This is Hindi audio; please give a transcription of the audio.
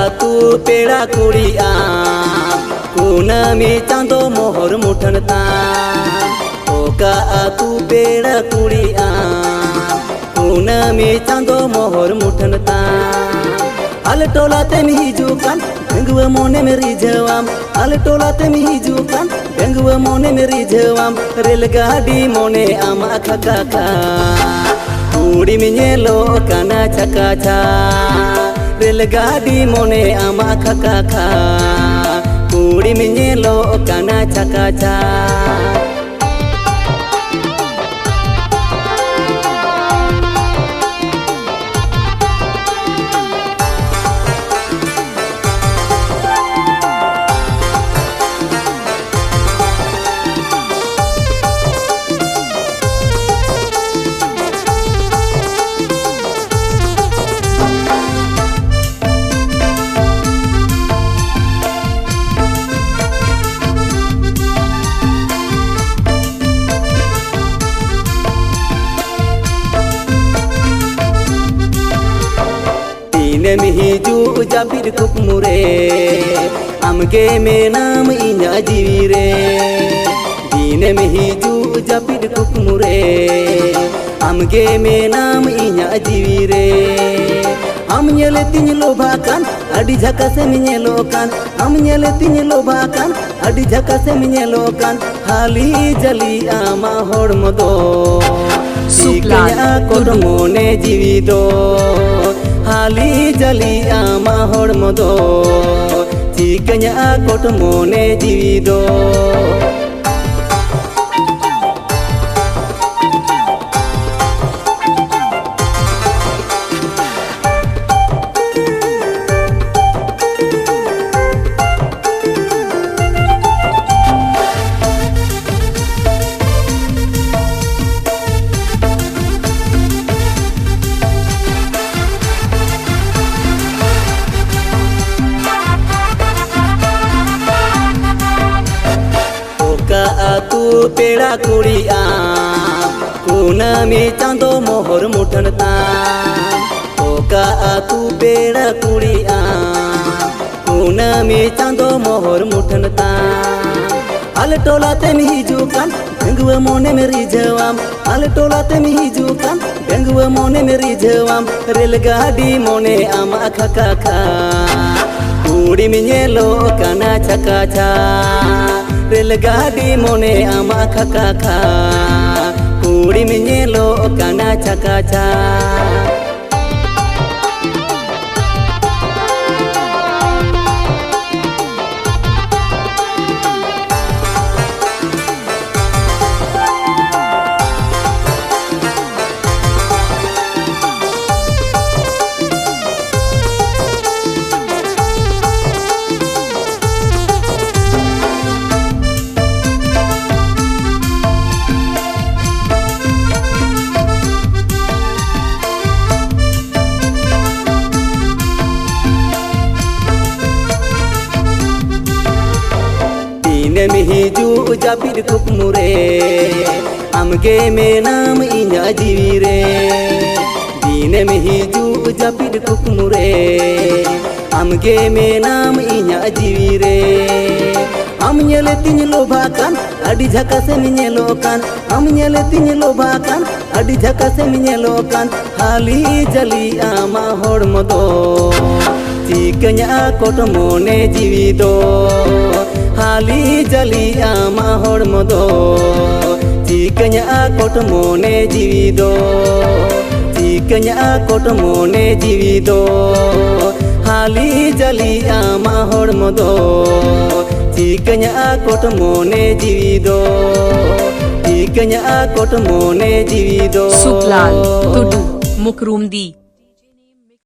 आतु पेड़ा कुड़िया कुनामी चांदो मोहर मुठनता ओका आतु पेड़ा कुड़िया कुनामी चांदो मोहर मुठनता आले टोला तेम हिजुकान बेंगुआ मोने में रिझवाम आले टोला तेम हिजुकान बेंगुआ मोने में रिझवाम रेलगाड़ी मोने आमा खाका कुड़ी में नेलो काना चकाचा रेलगाड़ी मोने आमा खाका कुड़ी में नेलो काना चकाचा दिन में हिजू जापिर कुकमुरे आमगे में नाम इना जीवी रे दिन में हिजू जापिर कुकमुरे आमगे में नाम इना जीवी रे हम नेले तीन लोभाकान अड़ी झका से मिनेलोकान हम नेले तीन लोभाकान अड़ी झका से मिनेलोकान हाली जली आमा होड़म दो सिकया कोड मोने जीवी दो हाली जली आमा होड़म दो चिकया कोट मोने जीवी दो आतु पेड़ा कुड़िया कुनामी चांदो मोहर मुठनता ओका आतु पेड़ा कुड़िया कुनामी चांदो मोहर मुठनता आले टोला तेम हिजुकान बेंगुआ मोने में रिझवाम आले टोला तेम हिजुकान बेंगुआ मोने में रिझवाम रेलगाड़ी मोने आमा खाका कुड़ी में नेलो काना चकाचा रेलगाड़ी मोने आमा खाका कुड़ी में नेलो काना चकाचा दिन में हिजू जापिर कुकमुरे आमगे में नाम इना जीवी रे दिन में हिजू जापिर कुकमुरे आमगे में नाम इना जीवी रे हम नेले तीन लोभाकान अड़ी झका से मिनेलोकान हम नेले तीन लोभाकान अड़ी झका से मिनेलोकान हाली जली आमा होड़म दो चिकया कोट मोने जीवी दो हाली जली आमा होड़म दो चिकया कोट मोने जीवी दो चिकया कोट मोने जीवी दो हाली जली आमा होड़म दो चिकया कोट मोने जीवी दो चिकया कोट मोने जीवी दो सुखलाल तुडू मुकरुमदी।